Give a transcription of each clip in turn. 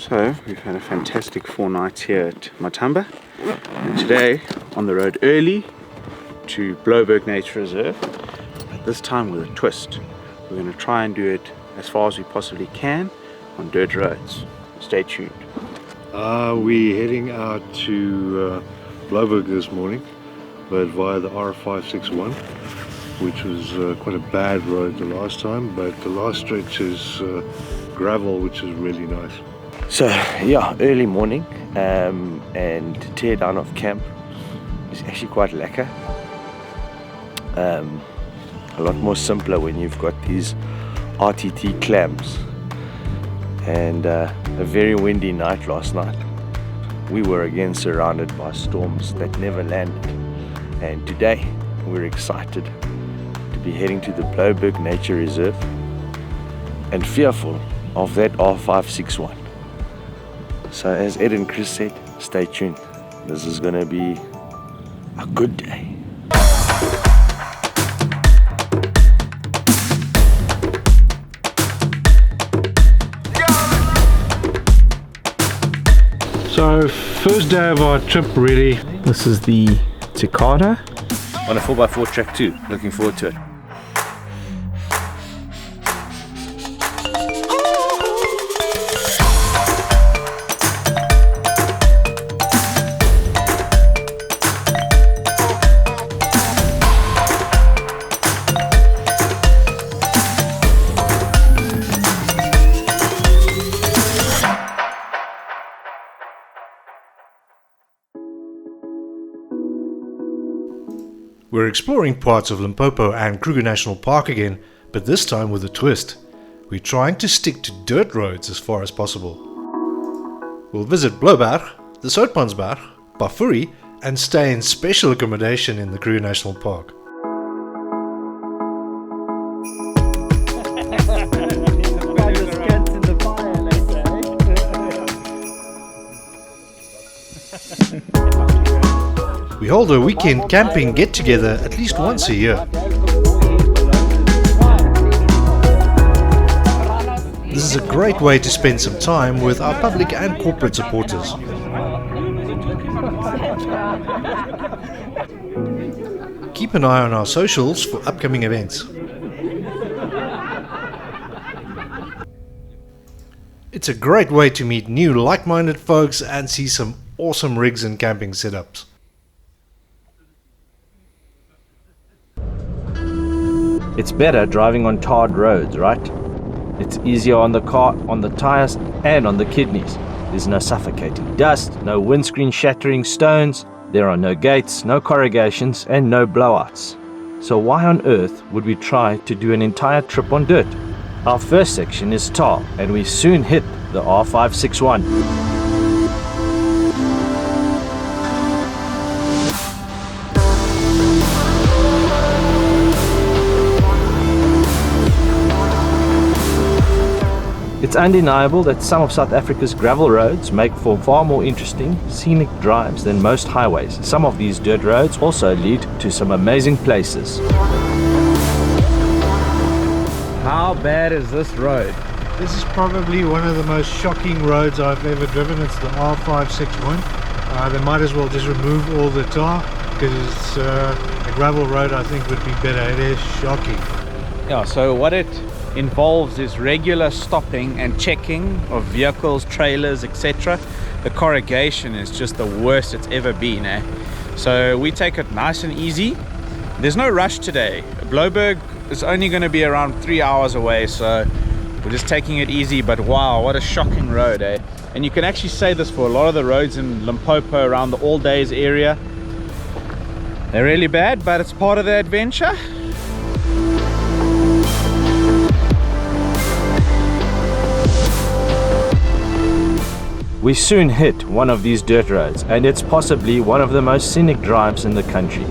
So we've had a fantastic 4 nights here at Matamba, and today on the road early to Blouberg Nature Reserve, but this time with a twist. We're going to try and do it as far as we possibly can on dirt roads. Stay tuned. We're heading out to Blouberg this morning, but via the R561, which was quite a bad road the last time, but the last stretch is gravel, which is really nice. So yeah, early morning and tear down of camp is actually quite lekker. A lot more simpler when you've got these RTT clamps. And a very windy night last night. We were again surrounded by storms that never landed. And today we're excited to be heading to the Blouberg Nature Reserve and fearful of that R561. So as Ed and Chris said, stay tuned. This is going to be a good day. So first day of our trip really. This is the Takata On a 4x4 track too. Looking forward to it. We're exploring parts of Limpopo and Kruger National Park again, but this time with a twist. We're trying to stick to dirt roads as far as possible. We'll visit Blouberg, the Soutpansberg, Pafuri, and stay in special accommodation in the Kruger National Park. We hold a weekend camping get-together at least once a year. This is a great way to spend some time with our public and corporate supporters. Keep an eye on our socials for upcoming events. It's a great way to meet new like-minded folks and see some awesome rigs and camping setups. It's better driving on tarred roads, right? It's easier on the car, on the tires, and on the kidneys. There's no suffocating dust, no windscreen shattering stones, there are no gates, no corrugations, and no blowouts. So why on earth would we try to do an entire trip on dirt? Our first section is tar, and we soon hit the R561. It's undeniable that some of South Africa's gravel roads make for far more interesting, scenic drives than most highways. Some of these dirt roads also lead to some amazing places. How bad is this road? This is probably one of the most shocking roads I've ever driven. It's the R561. They might as well just remove all the tar, because a gravel road I think would be better. It is shocking. Yeah, so what it involves is regular stopping and checking of vehicles, trailers, etc. The corrugation is just the worst it's ever been, eh? So we take it nice and easy. There's no rush today. Blouberg is only going to be around 3 hours away, so we're just taking it easy. But wow, what a shocking road, eh? And you can actually say this for a lot of the roads in Limpopo around the All Days area. They're really bad, but it's part of the adventure. We soon hit one of these dirt roads, and it's possibly one of the most scenic drives in the country.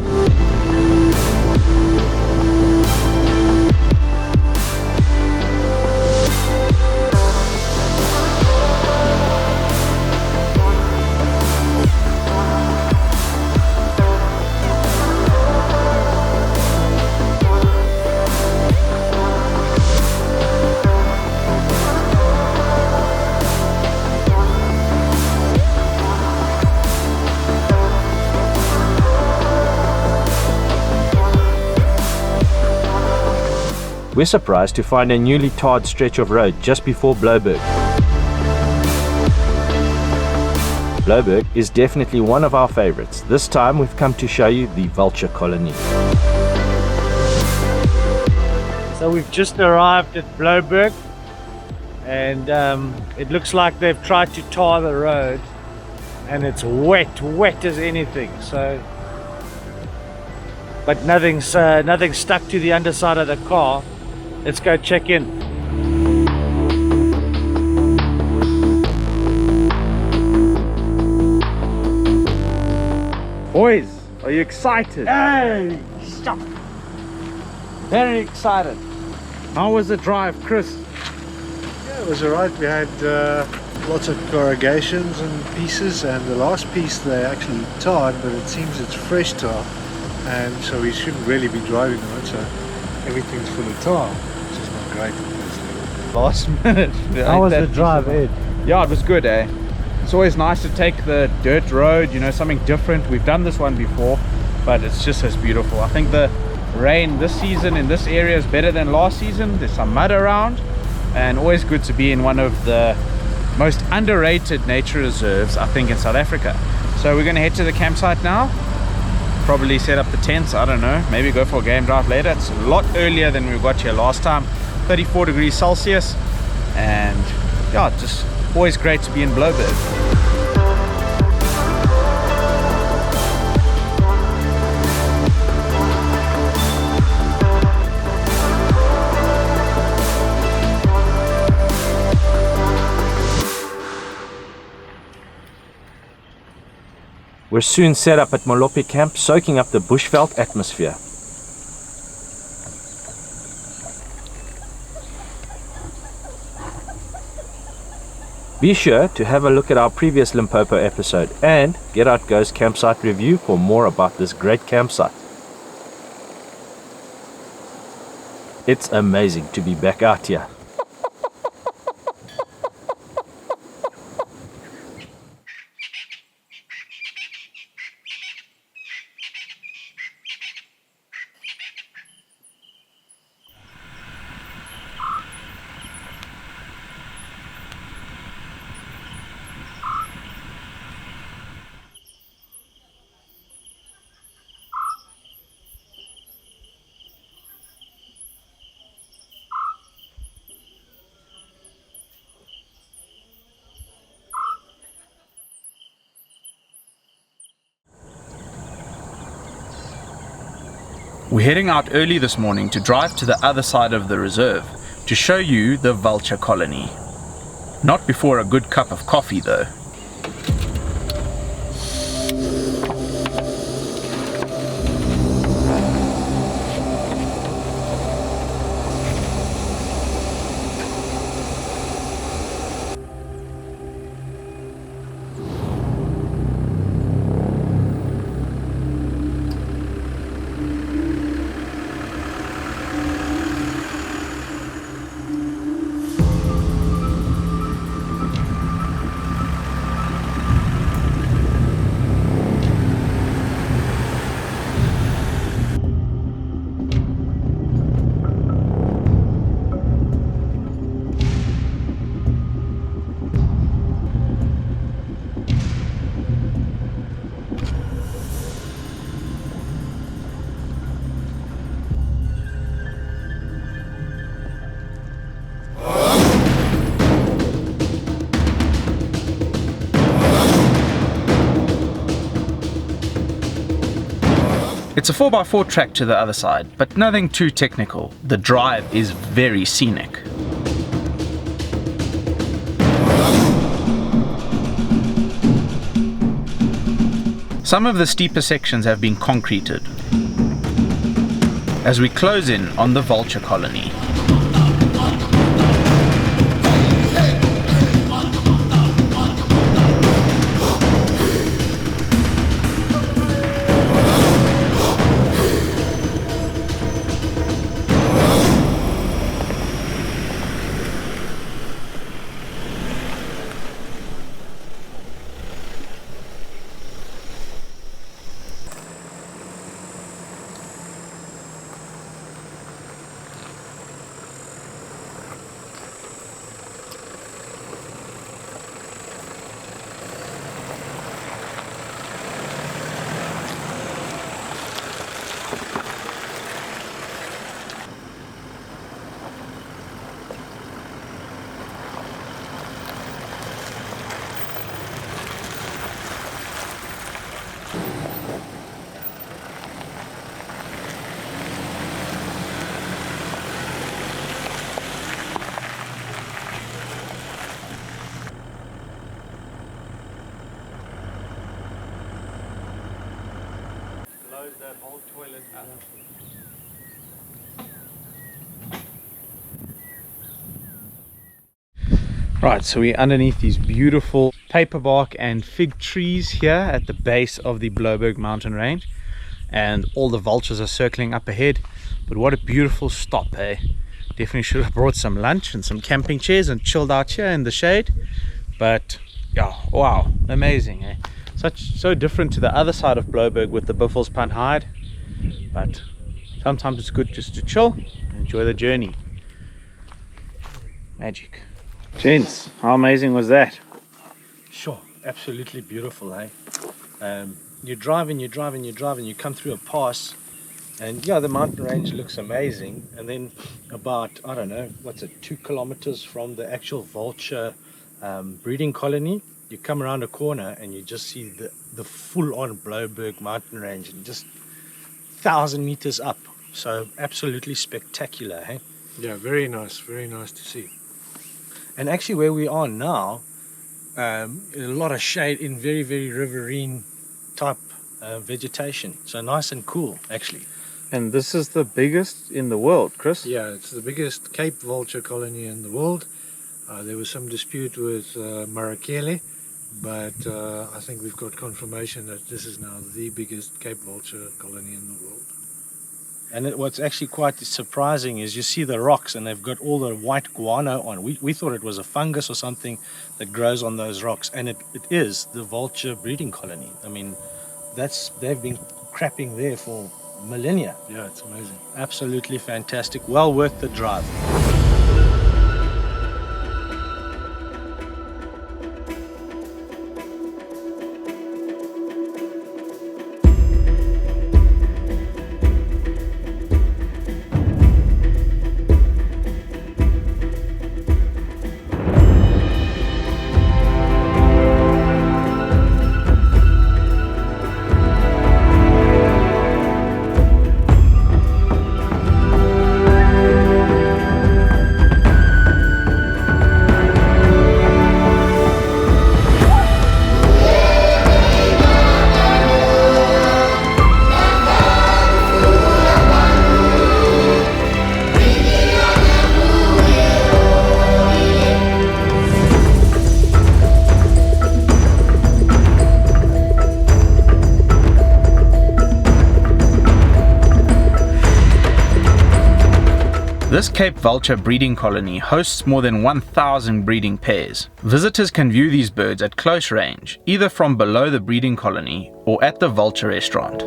we're surprised to find a newly tarred stretch of road just before Blouberg. Blouberg is definitely one of our favorites. This time we've come to show you the vulture colony. So we've just arrived at Blouberg, and it looks like they've tried to tar the road, and it's wet as anything. So, but nothing's stuck to the underside of the car. Let's go check in. Boys, are you excited? Hey, stop! Very excited. How was the drive, Chris? Yeah, it was alright. We had lots of corrugations and pieces, and the last piece they actually tarred, but it seems it's fresh tar, and so we shouldn't really be driving on it, so everything's full of tar, which is not great, obviously. Last minute. How was the drive, Ed? Yeah, it was good, eh? It's always nice to take the dirt road, you know, something different. We've done this one before, but it's just as beautiful. I think the rain this season in this area is better than last season. There's some mud around, and always good to be in one of the most underrated nature reserves, I think, in South Africa. So we're going to head to the campsite now, probably set up the tents, I don't know, maybe go for a game drive later. It's a lot earlier than we got here last time, 34 degrees Celsius, and yeah, just always great to be in Blouberg. We're soon set up at Molope camp, soaking up the bushveld atmosphere. Be sure to have a look at our previous Limpopo episode and Get Out Go's campsite review for more about this great campsite. It's amazing to be back out here. We're heading out early this morning to drive to the other side of the reserve to show you the vulture colony. Not before a good cup of coffee though. It's a 4x4 track to the other side, but nothing too technical. The drive is very scenic. Some of the steeper sections have been concreted as we close in on the vulture colony. close that whole toilet up. Right, so we're underneath these beautiful paperbark and fig trees here at the base of the Blouberg Mountain range, and all the vultures are circling up ahead. But what a beautiful stop, eh? Definitely should have brought some lunch and some camping chairs and chilled out here in the shade. But yeah, wow, amazing, eh? So different to the other side of Blouberg with the Buffelspan hide, but sometimes it's good just to chill and enjoy the journey. Magic. Gents, how amazing was that? Sure, absolutely beautiful, eh? You drive and you drive and you drive and you come through a pass, and yeah, the mountain range looks amazing. And then about, I don't know, what's it, 2 kilometers from the actual vulture breeding colony, you come around a corner and you just see the full-on Blouberg mountain range, and just 1,000 meters up. So absolutely spectacular, eh? Yeah, very nice to see. And actually where we are now, a lot of shade in very, very riverine type vegetation. So nice and cool, actually. And this is the biggest in the world, Chris? Yeah, it's the biggest Cape vulture colony in the world. There was some dispute with Marikele, but I think we've got confirmation that this is now the biggest Cape vulture colony in the world. And what's actually quite surprising is you see the rocks and they've got all the white guano on. We thought it was a fungus or something that grows on those rocks, and it is the vulture breeding colony. I mean, they've been crapping there for millennia. Yeah, it's amazing. Absolutely fantastic. Well worth the drive. This Cape vulture breeding colony hosts more than 1,000 breeding pairs. Visitors can view these birds at close range, either from below the breeding colony or at the vulture restaurant.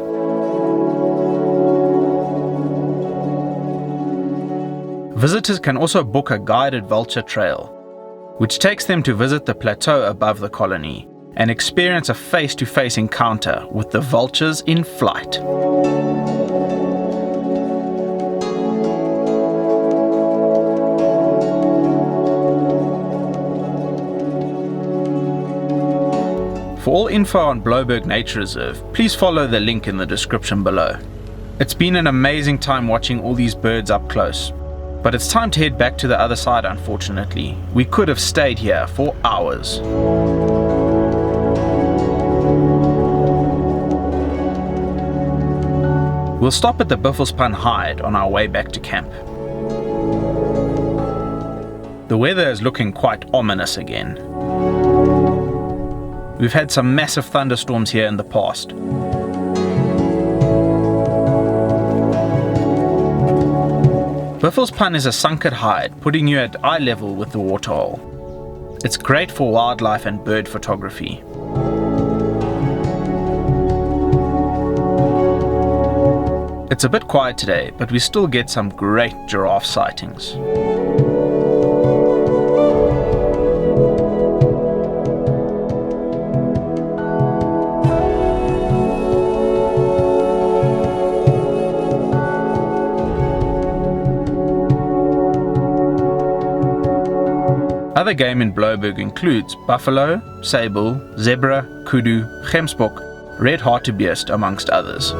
Visitors can also book a guided vulture trail, which takes them to visit the plateau above the colony and experience a face-to-face encounter with the vultures in flight. For all info on Blouberg Nature Reserve, please follow the link in the description below. It's been an amazing time watching all these birds up close, but it's time to head back to the other side unfortunately. We could have stayed here for hours. We'll stop at the Buffelspan hide on our way back to camp. The weather is looking quite ominous again. We've had some massive thunderstorms here in the past. Buffelspan is a sunken hide, putting you at eye level with the waterhole. It's great for wildlife and bird photography. It's a bit quiet today, but we still get some great giraffe sightings. Other game in Blouberg includes buffalo, sable, zebra, kudu, gemsbok, red hartebeest amongst others.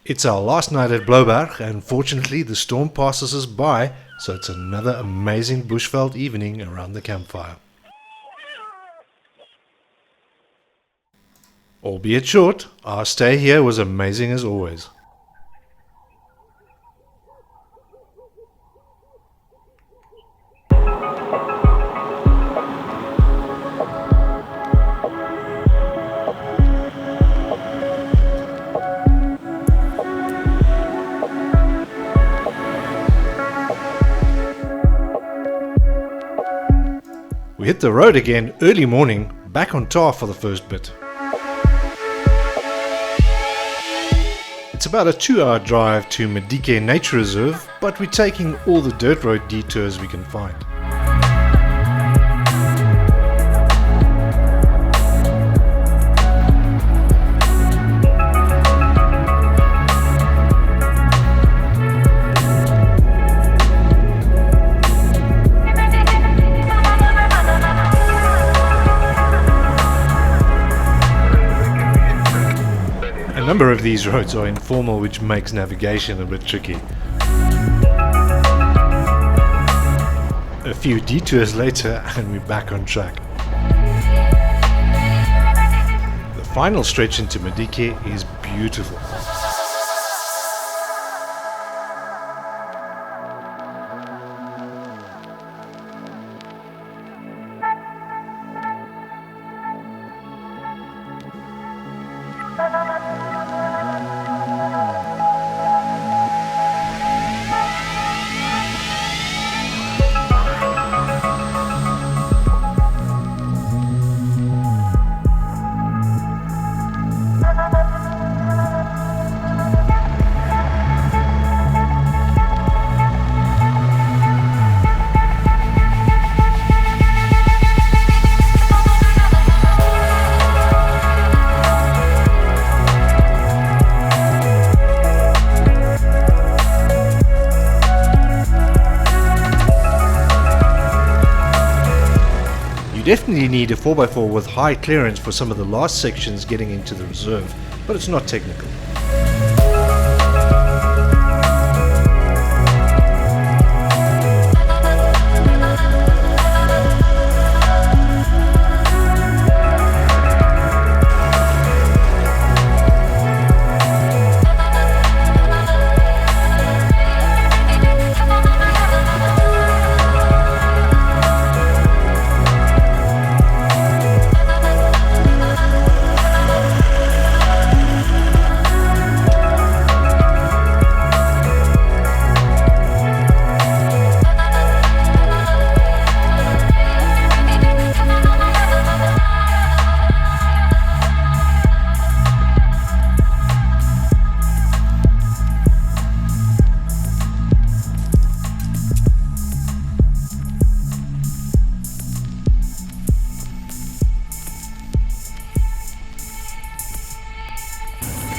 It's our last night at Blouberg, and fortunately the storm passes us by, so it's another amazing bushveld evening around the campfire. Albeit short, our stay here was amazing as always. We hit the road again early morning, back on tar for the first bit. It's about a 2-hour drive to Madike Nature Reserve, but we're taking all the dirt road detours we can find. A number of these roads are informal, which makes navigation a bit tricky. A few detours later and we're back on track. The final stretch into Madike is beautiful. You definitely need a 4x4 with high clearance for some of the last sections getting into the reserve, but it's not technical.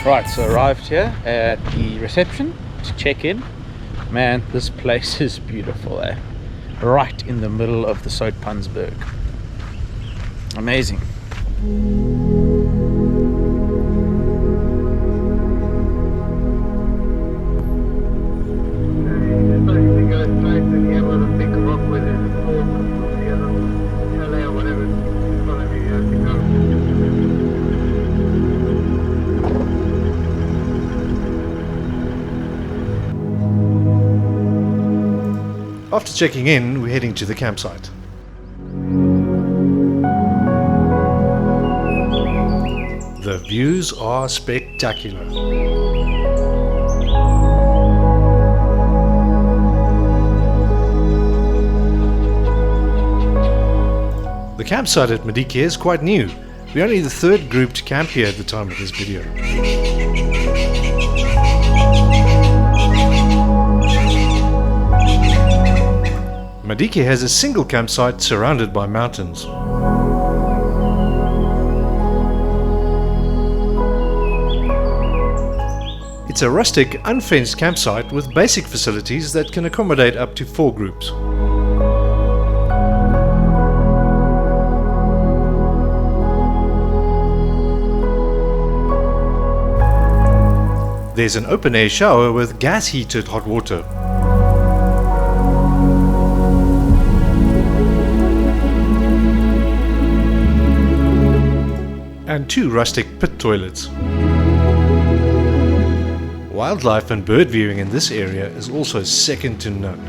Right, so arrived here at the reception to check in. Man, this place is beautiful, eh? Right in the middle of the Soutpansberg. Amazing. After checking in, we're heading to the campsite. The views are spectacular. The campsite at Madike is quite new. We're only the third group to camp here at the time of this video. Madike has a single campsite surrounded by mountains. It's a rustic, unfenced campsite with basic facilities that can accommodate up to 4 groups. There's an open air shower with gas heated hot water. And 2 rustic pit toilets. Wildlife and bird viewing in this area is also second to none.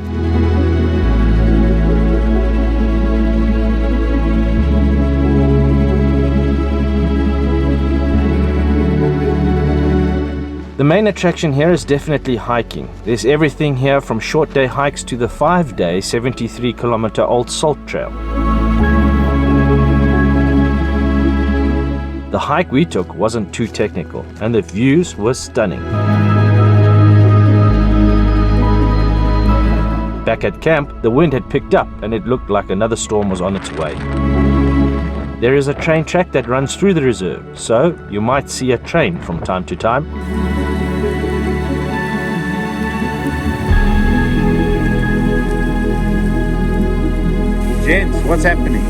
The main attraction here is definitely hiking. There's everything here from short day hikes to the 5-day 73-kilometer Old Salt Trail. The hike we took wasn't too technical and the views were stunning. Back at camp, the wind had picked up and it looked like another storm was on its way. There is a train track that runs through the reserve, so you might see a train from time to time. Gents, what's happening?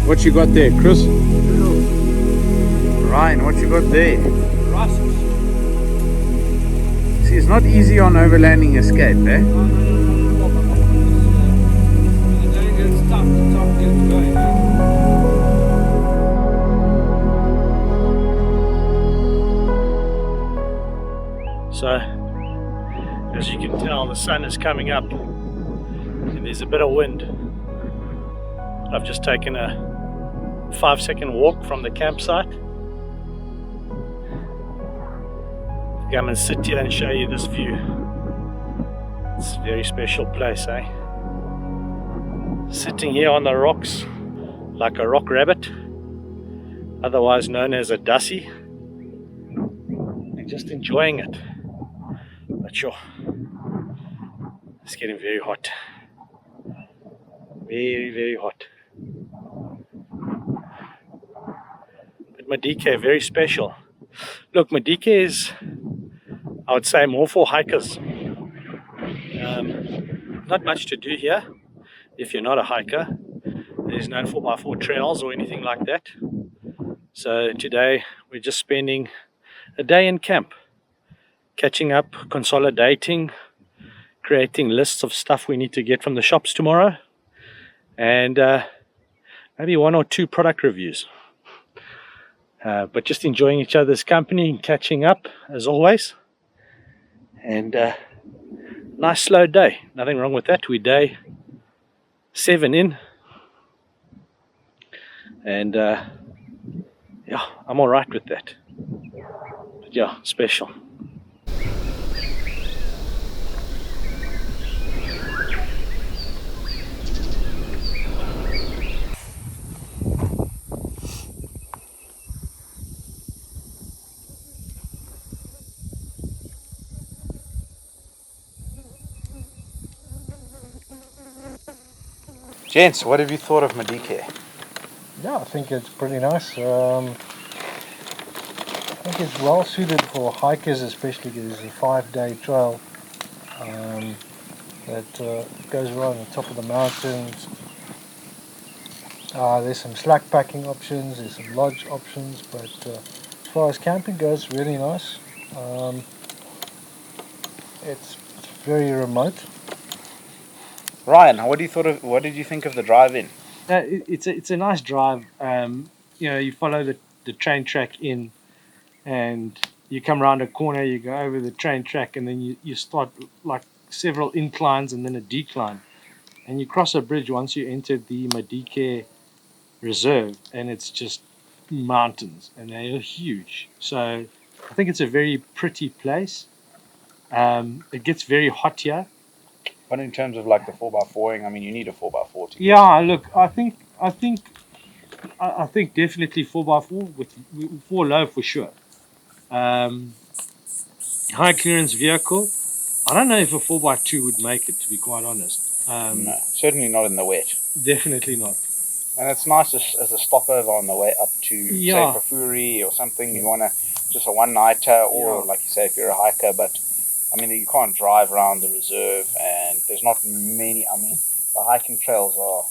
What you got there, Chris? Ryan, what you got there? See, it's not easy on Overlanding Escape, eh? So, as you can tell, the sun is coming up and there's a bit of wind. I've just taken a 5-second walk from the campsite. Come and sit here and show you this view. It's a very special place, eh? Sitting here on the rocks like a rock rabbit, otherwise known as a dussie, and just enjoying it. But sure, it's getting very hot. Very, very hot. But Madike, very special. Look, Madike is, I would say, more for hikers. Not much to do here if you're not a hiker. There's no 4x4 trails or anything like that. So today we're just spending a day in camp, catching up, consolidating, creating lists of stuff we need to get from the shops tomorrow, and maybe 1 or 2 product reviews. But just enjoying each other's company and catching up as always. And nice slow day, nothing wrong with that. We're day 7 in, and yeah, I'm all right with that. But yeah, special. Gents, what have you thought of Madike? Yeah, I think it's pretty nice. I think it's well suited for hikers, especially because it's a 5-day trail that goes around the top of the mountains. There's some slack packing options, there's some lodge options, but as far as camping goes, really nice. It's very remote. Ryan, what did you think of the drive-in? It's a nice drive. You know, you follow the train track in, and you come around a corner, you go over the train track, and then you start like several inclines and then a decline, and you cross a bridge once you enter the Madike Reserve, and it's just mountains, and they are huge. So I think it's a very pretty place. It gets very hot here. But in terms of like the 4x4ing, I mean, you need a 4x4 to. Yeah, look, I think definitely 4x4 with 4 low for sure. High clearance vehicle. I don't know if a 4x2 would make it, to be quite honest. No, certainly not in the wet. Definitely not. And it's nice as a stopover on the way up to say Pafuri or something. You want to just a one-nighter, or like you say, if you're a hiker. But I mean, you can't drive around the reserve, and there's not many. I mean, the hiking trails are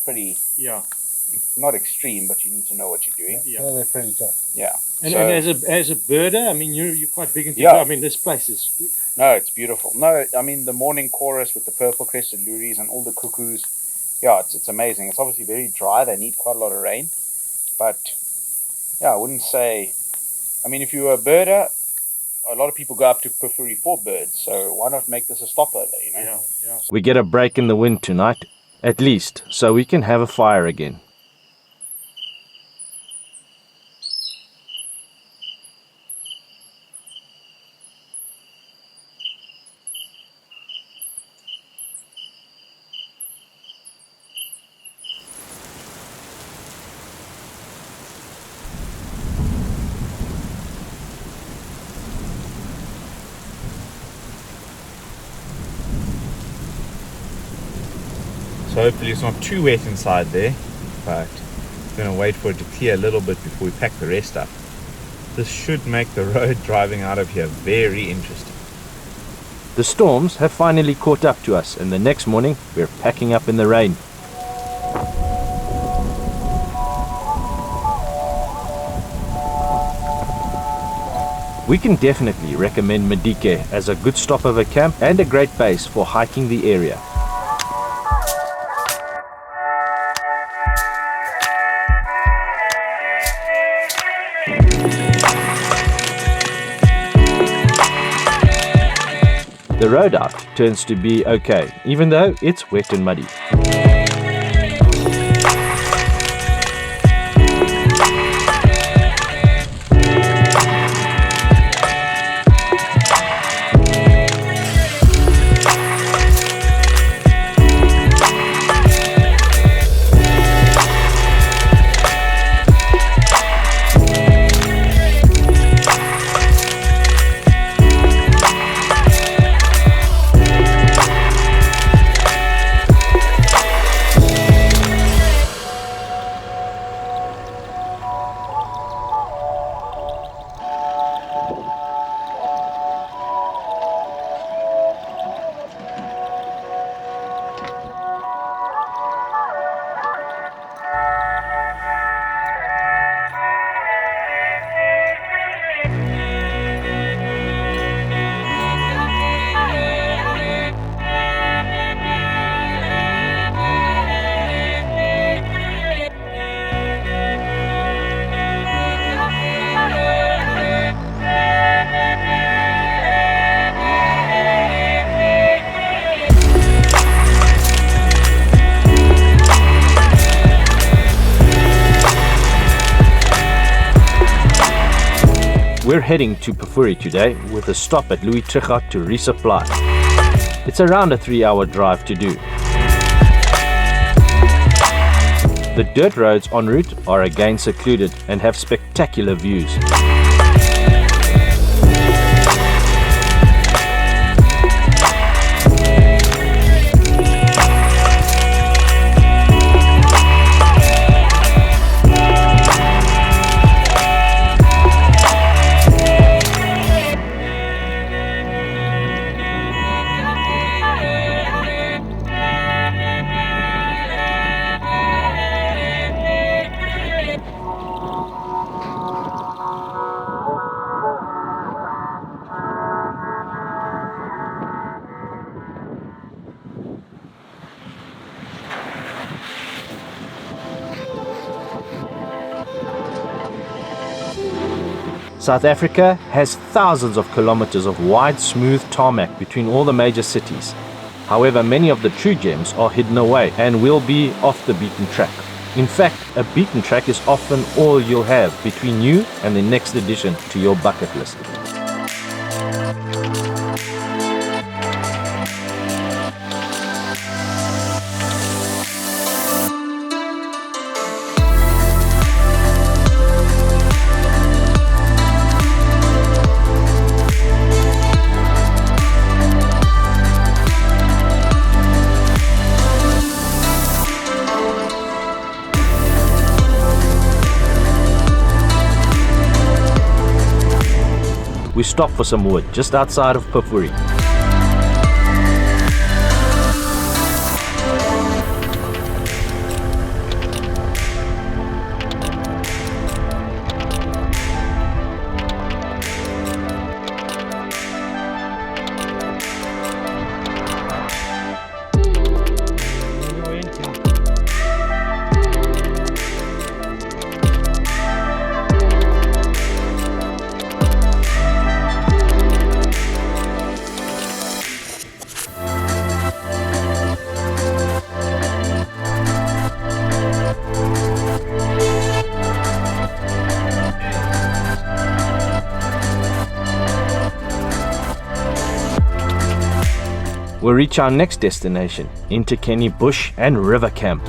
pretty, Yeah, not extreme, but you need to know what you're doing. yeah. they're pretty tough. Yeah. And, So- and as a birder, I mean, you're quite big into Yeah. I mean, this place is No, it's beautiful. No, I mean the morning chorus with the purple crested lories and all the cuckoos. Yeah, it's amazing. It's obviously very dry. They need quite a lot of rain, but yeah, I wouldn't say. I mean, if you were a birder, a lot of people go up to Pafuri for birds. So why not make this a stopover? You know. yeah, yeah. We get a break in the wind tonight, at least, so we can have a fire again. So hopefully it's not too wet inside there, but I'm going to wait for it to clear a little bit before we pack the rest up. This should make the road driving out of here very interesting. The storms have finally caught up to us, and the next morning we're packing up in the rain. We can definitely recommend Madike as a good stopover camp and a great base for hiking the area. The road out turns to be okay, even though it's wet and muddy. We're heading to Pafuri today with a stop at Louis Trichardt to resupply. It's around a 3-hour drive to do. The dirt roads en route are again secluded and have spectacular views. South Africa has thousands of kilometers of wide, smooth tarmac between all the major cities. However, many of the true gems are hidden away and will be off the beaten track. In fact, a beaten track is often all you'll have between you and the next addition to your bucket list. We stop for some wood just outside of Pafuri. we'll reach our next destination, Intakeni Bush and River Camp.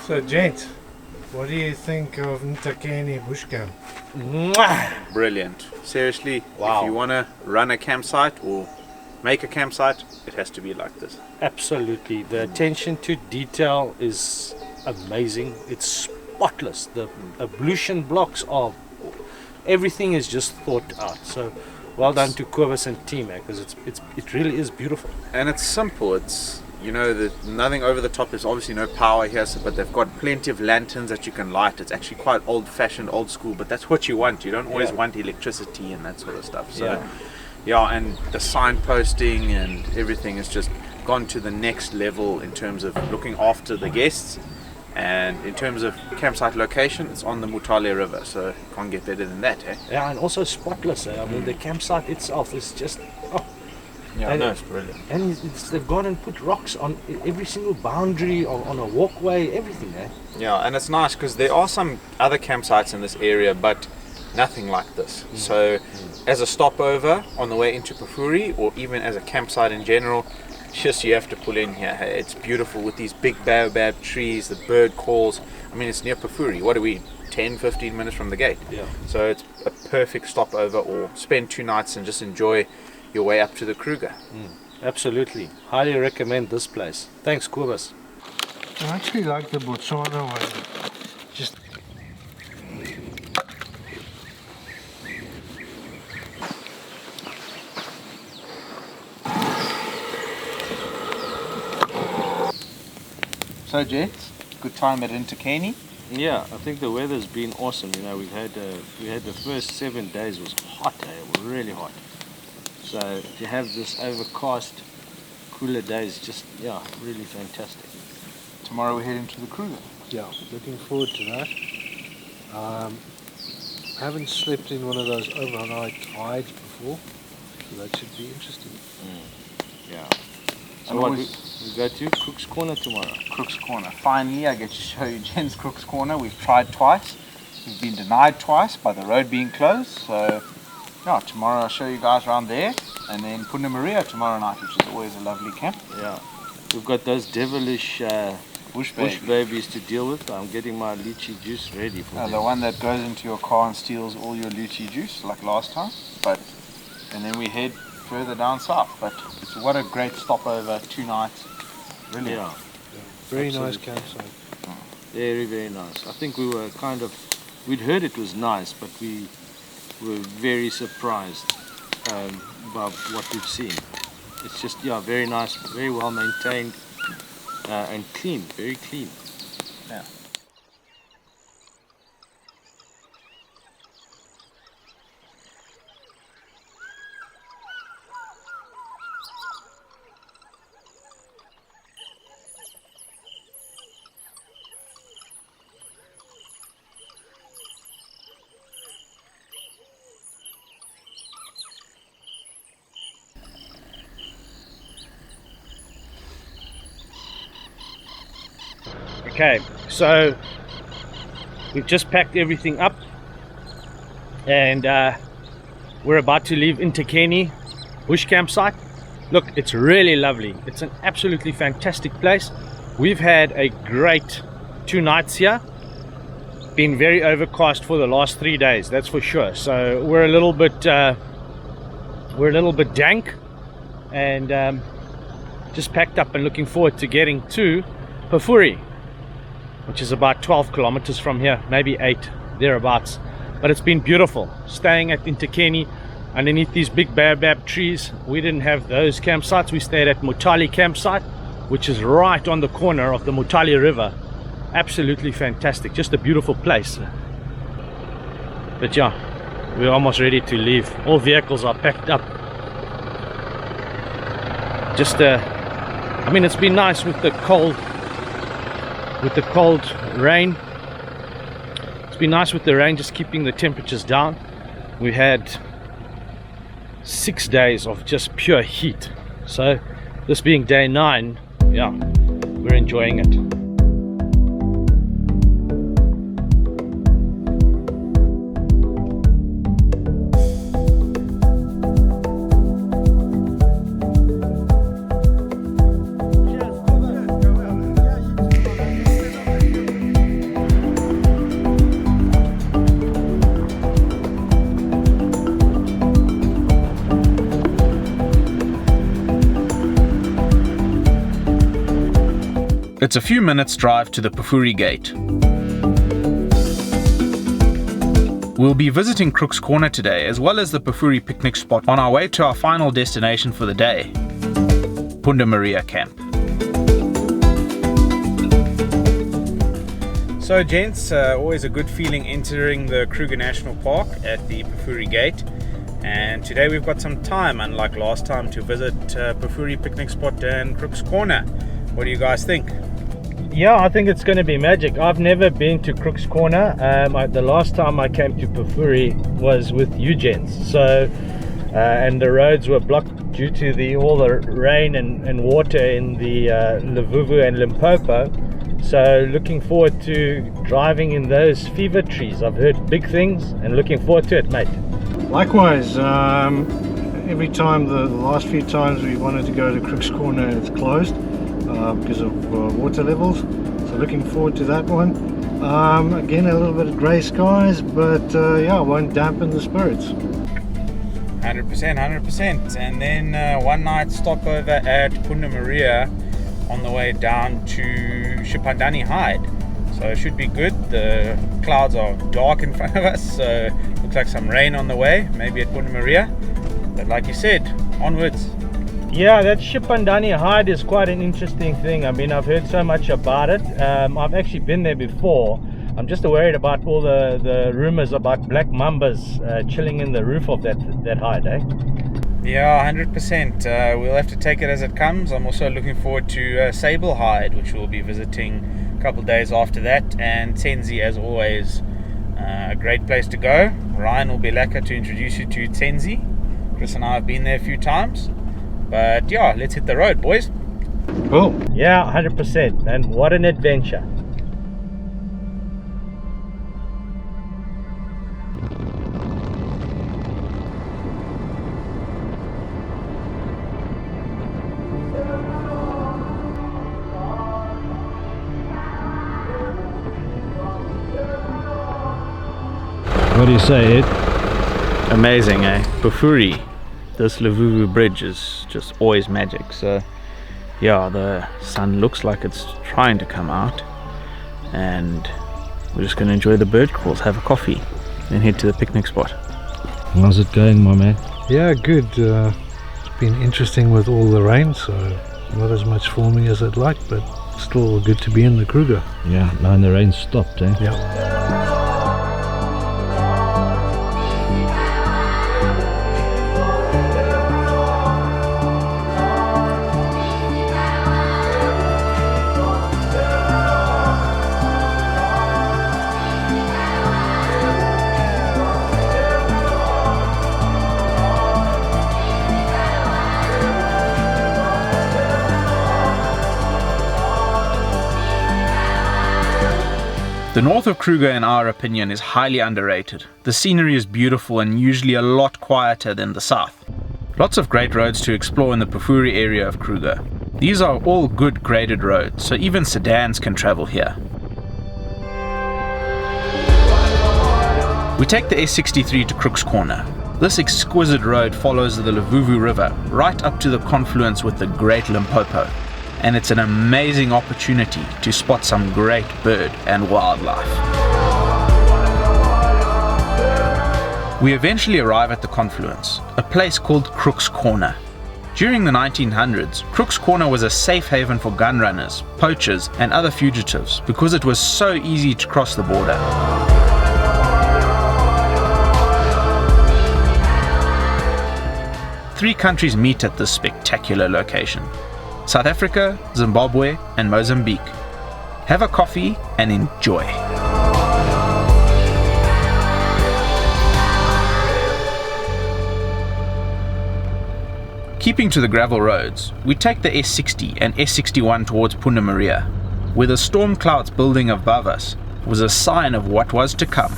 So, gents, what do you think of Intakeni Bush Camp? Brilliant. Seriously, Wow. if you want to run a campsite or make a campsite, it has to be like this. Absolutely. The attention to detail is amazing. It's spotless. The ablution blocks are, everything is just thought out. So well done to Kobus and team, because it really is beautiful. And it's simple. It's, you know, nothing over the top. There's obviously no power here, but they've got plenty of lanterns that you can light. It's actually quite old-fashioned, old school, but that's what you want. You don't always want electricity and that sort of stuff. So yeah, and the signposting and everything has just gone to the next level in terms of looking after the guests. And in terms of campsite location, it's on the Mutale River, so you can't get better than that, eh? Yeah, and also spotless. I mean, the campsite itself is just, Yeah, And no, it's brilliant. and they've gone and put rocks on every single boundary, on a walkway, everything, eh? Yeah, and it's nice because there are some other campsites in this area, but nothing like this. So as a stopover on the way into Pafuri, or even as a campsite in general, just you have to pull in here. Hey, it's beautiful with these big baobab trees, the bird calls. I mean, it's near Pafuri. What are we, 10-15 minutes from the gate? Yeah. So it's a perfect stopover, or spend 2 nights and just enjoy your way up to the Kruger. Absolutely. Highly recommend this place. Thanks, Kobus. I actually like the Botswana one. Just So, gents, good time at Intakeni. Yeah, I think the weather's been awesome. You know, we had the first 7 days was hot, really hot. So to have this overcast, cooler days, just really fantastic. Tomorrow we're heading to the Kruger. yeah, looking forward to that. Haven't slept in one of those overnight tides before, so that should be interesting. Yeah. So And what always- we go to Cook's Corner tomorrow. Crook's Corner. Finally, I get to show you Jen's Crook's Corner. We've tried twice. We've been denied twice by the road being closed. So, yeah, tomorrow I'll show you guys around there. And then Punda Maria tomorrow night, which is always a lovely camp. Yeah. We've got those devilish Bush bush baby. babies to deal with. I'm getting my lychee juice ready for them. The one that goes into your car and steals all your lychee juice, like last time. And then we head further down south. But what a great stopover, 2 nights. Really. Yeah. Very nice Absolutely. campsite. Very, very nice. I think we were we'd heard it was nice, but we were very surprised by what we've seen. It's just, very nice, very well maintained, and clean, very clean. Yeah. Okay, so we've just packed everything up and we're about to leave Intakeni bush campsite. Look, it's really lovely. It's an absolutely fantastic place. We've had a great 2 nights here. Been very overcast for the last 3 days, that's for sure. So we're a little bit dank and just packed up and looking forward to getting to Pafuri, which is about 12 kilometers from here, maybe 8 thereabouts. But it's been beautiful staying at Intakeni underneath these big baobab trees. We didn't have those campsites. We stayed at Mutali campsite, which is right on the corner of the Mutali River. Absolutely fantastic, just a beautiful place. But yeah, we're almost ready to leave. All vehicles are packed up. Just I mean, it's been nice with the cold rain. It's been nice with the rain, just keeping the temperatures down. We had 6 days of just pure heat. So this being day 9, yeah, we're enjoying it. It's a few minutes drive to the Pafuri gate. We'll be visiting Crook's Corner today, as well as the Pafuri picnic spot on our way to our final destination for the day, Punda Maria Camp. So gents, always a good feeling entering the Kruger National Park at the Pafuri gate. And today we've got some time, unlike last time, to visit Pafuri picnic spot and Crook's Corner. What do you guys think? Yeah, I think it's going to be magic. I've never been to Crook's Corner. The last time I came to Pafuri was with you gents. So, and the roads were blocked due to all the rain and water in the Luvuvu and Limpopo. So looking forward to driving in those fever trees. I've heard big things and looking forward to it, mate. Likewise, every time, the last few times we wanted to go to Crook's Corner, it's closed because of water levels. So looking forward to that one. Again, a little bit of grey skies, but yeah, won't dampen the spirits. 100%. And then one night stopover at Punda Maria on the way down to Shipandani Hide. So it should be good. The clouds are dark in front of us, so looks like some rain on the way, maybe at Punda Maria. But like you said, onwards. Yeah, that Shipandani Hide is quite an interesting thing. I mean, I've heard so much about it. I've actually been there before. I'm just worried about all the rumors about black mambas chilling in the roof of that hide, eh? Yeah, 100%. We'll have to take it as it comes. I'm also looking forward to Sable Hide, which we'll be visiting a couple of days after that. And Tendele, as always, a great place to go. Ryan will be lekker to introduce you to Tendele. Chris and I have been there a few times. But yeah, let's hit the road, boys. Cool. Yeah, 100%. And what an adventure. What do you say, Ed? Amazing, eh? Pafuri. This Luvuvu bridge is just always magic. So yeah, the sun looks like it's trying to come out, and we're just going to enjoy the bird calls, have a coffee, and head to the picnic spot. How's it going, my man? Yeah, good. It's been interesting with all the rain, so not as much forming as I'd like, but still good to be in the Kruger. Yeah, now the rain stopped, eh? Yeah. The north of Kruger, in our opinion, is highly underrated. The scenery is beautiful and usually a lot quieter than the south. Lots of great roads to explore in the Pafuri area of Kruger. These are all good graded roads, so even sedans can travel here. We take the S63 to Crook's Corner. This exquisite road follows the Luvuvu River right up to the confluence with the Great Limpopo, and it's an amazing opportunity to spot some great bird and wildlife. We eventually arrive at the confluence, a place called Crook's Corner. During the 1900s, Crook's Corner was a safe haven for gun runners, poachers, and other fugitives because it was so easy to cross the border. Three countries meet at this spectacular location: South Africa, Zimbabwe, and Mozambique. Have a coffee and enjoy. Keeping to the gravel roads, we take the S60 and S61 towards Punda, where the storm clouds building above us was a sign of what was to come.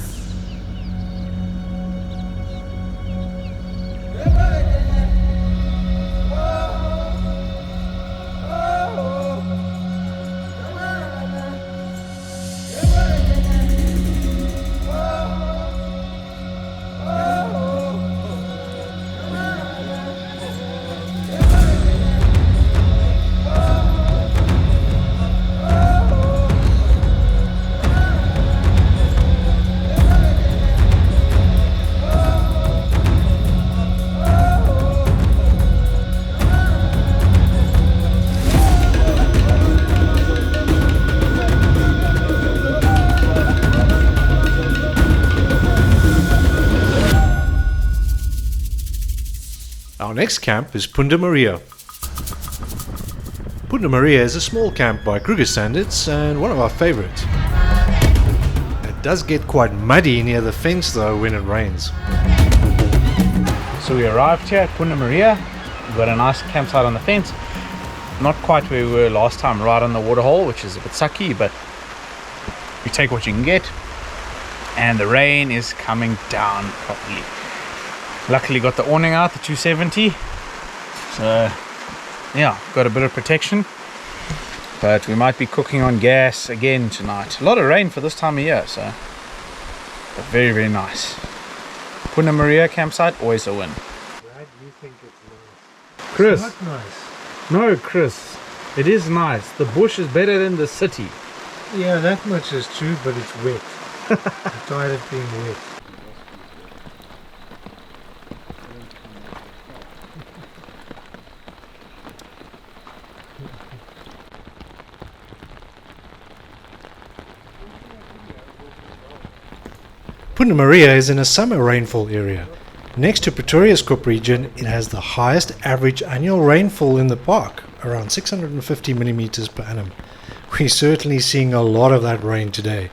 Our next camp is Punda. Punda is a small camp by Kruger standards and one of our favorites. It does get quite muddy near the fence though when it rains. So we arrived here at Punda. We've got a nice campsite on the fence. Not quite where we were last time, right on the waterhole, which is a bit sucky, but you take what you can get. And the rain is coming down properly. Luckily got the awning out, the 270, so yeah, got a bit of protection, but we might be cooking on gas again tonight. A lot of rain for this time of year, so but very, very nice. Punda campsite, always a win. Brad, you think it's nice? Chris, It's not nice. no Chris, it is nice. The bush is better than the city. Yeah, that much is true, but it's wet. I'm tired of being wet. Punda is in a summer rainfall area. Next to Pretoria's Kop region, it has the highest average annual rainfall in the park, around 650 millimeters per annum. We're certainly seeing a lot of that rain today.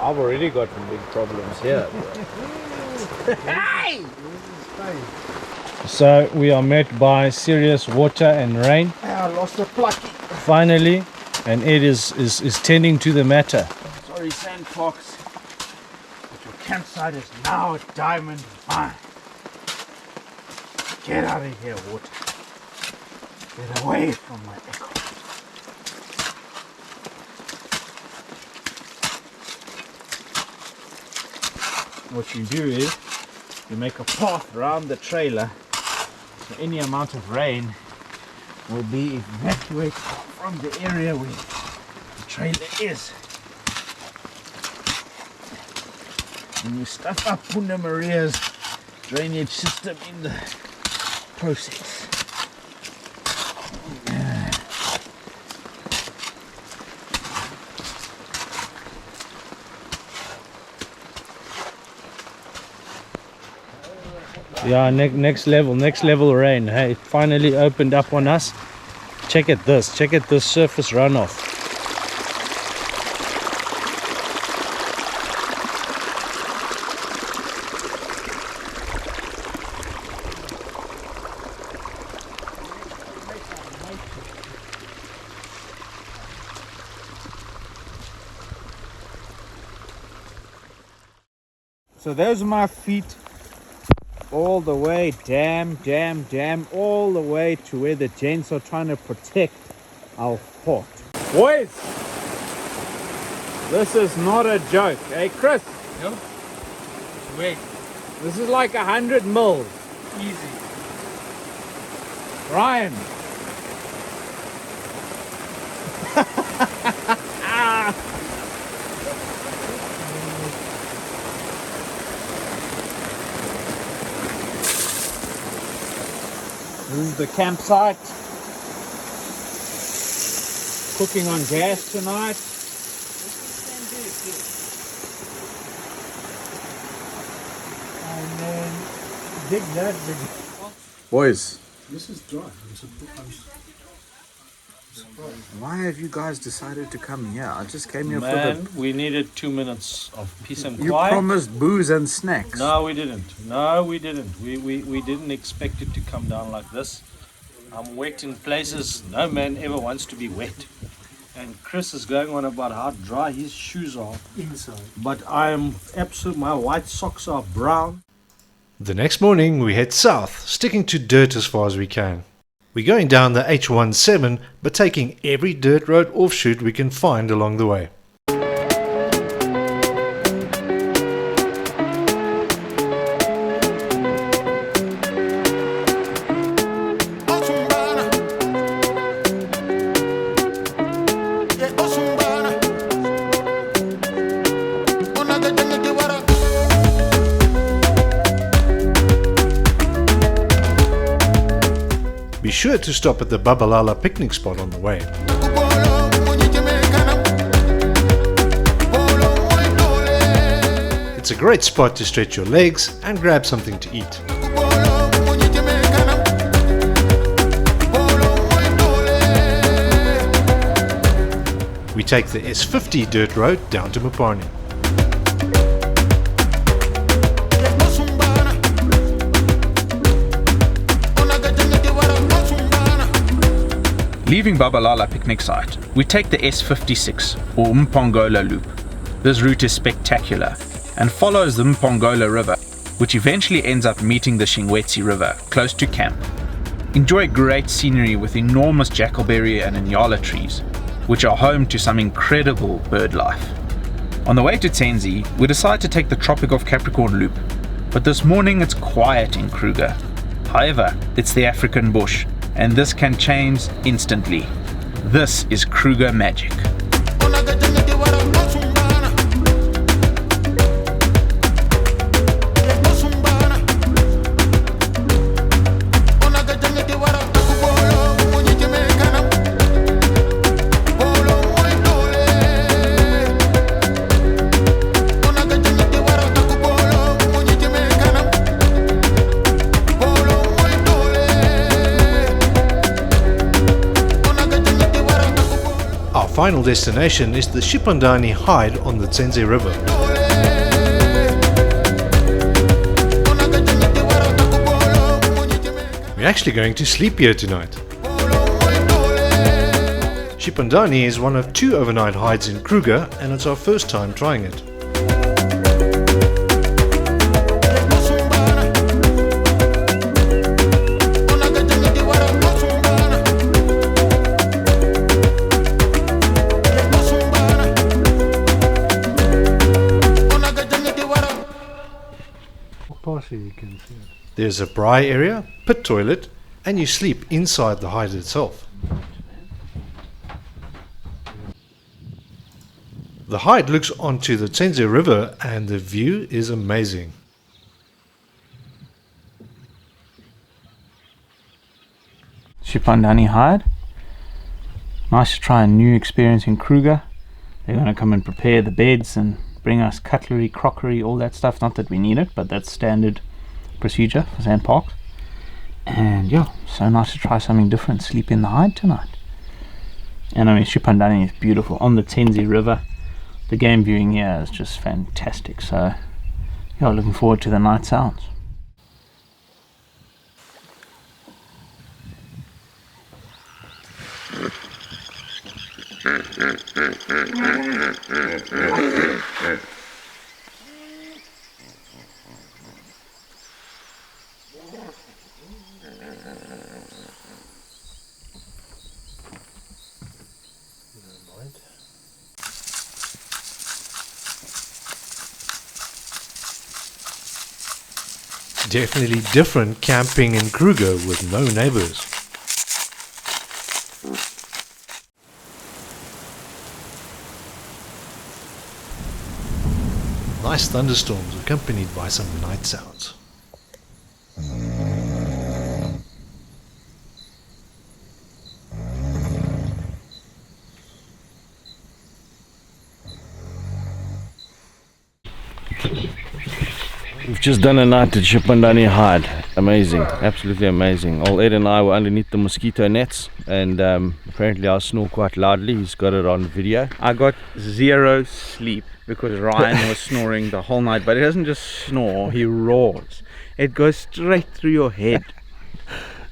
I've already got some big problems here. So we are met by serious water and rain. I lost the plucky. Finally, and Ed is tending to the matter. Sorry, Sand Fox, but your campsite is now a diamond mine. Get out of here, water. Get away from my echo. What you do is you make a path around the trailer, so any amount of rain will be evacuated from the area where the trailer is. And you stuff up Punda drainage system in the process. Yeah, next level rain. Hey, it finally opened up on us. Check at this surface runoff. So those are my feet all the way, all the way to where the gents are trying to protect our fort. Boys, this is not a joke. Hey, Chris? Yep. Wait. This is like 100 mils. Easy. Ryan. This is the campsite. Cooking on gas tonight. And then dig that big. Boys, This is dry. why have you guys decided to come here? I just came here Man, we needed 2 minutes of peace and You quiet. promised booze and snacks. No, we didn't. No, we didn't. We didn't expect it to come down like this. I'm wet in places no man ever wants to be wet. And Chris is going on about how dry his shoes are inside. But I'm absolutely, my white socks are brown. The next morning we head south, sticking to dirt as far as we can. We're going down the H17 but taking every dirt road offshoot we can find along the way. Be sure to stop at the Babalala picnic spot on the way. It's a great spot to stretch your legs and grab something to eat. We take the S50 dirt road down to Mupani. Leaving Babalala picnic site, we take the S56 or Mpongola loop. This route is spectacular and follows the Mpongola River, which eventually ends up meeting the Shingwetsi River close to camp. Enjoy great scenery with enormous jackalberry and inyala trees, which are home to some incredible bird life. On the way to Tsenzi, we decide to take the Tropic of Capricorn loop, but this morning it's quiet in Kruger. However, it's the African bush, and this can change instantly. This is Kruger magic. Final destination is the Shipandani hide on the Tsenze River. We're actually going to sleep here tonight. Shipandani is one of 2 overnight hides in Kruger and it's our first time trying it. You can see it. There's a braai area, pit toilet, and you sleep inside the hide itself. The hide looks onto the Tsenze River and the view is amazing. Shipandani hide. Nice to try a new experience in Kruger. They're going to come and prepare the beds and bring us cutlery, crockery, all that stuff. Not that we need it, but that's standard procedure for sand parks. And yeah, so nice to try something different. Sleep in the hide tonight. And I mean, Shipandani is beautiful on the Tsenze River. The game viewing here is just fantastic. So yeah, looking forward to the night sounds. Definitely different camping in Kruger with no neighbors. Nice thunderstorms accompanied by some night sounds. We've just done a night at Shipandani hide. Amazing, absolutely amazing. Old Ed and I were underneath the mosquito nets, and apparently I snore quite loudly. He's got it on video. I got 0 sleep because Ryan was snoring the whole night, but he doesn't just snore, he roars. It goes straight through your head.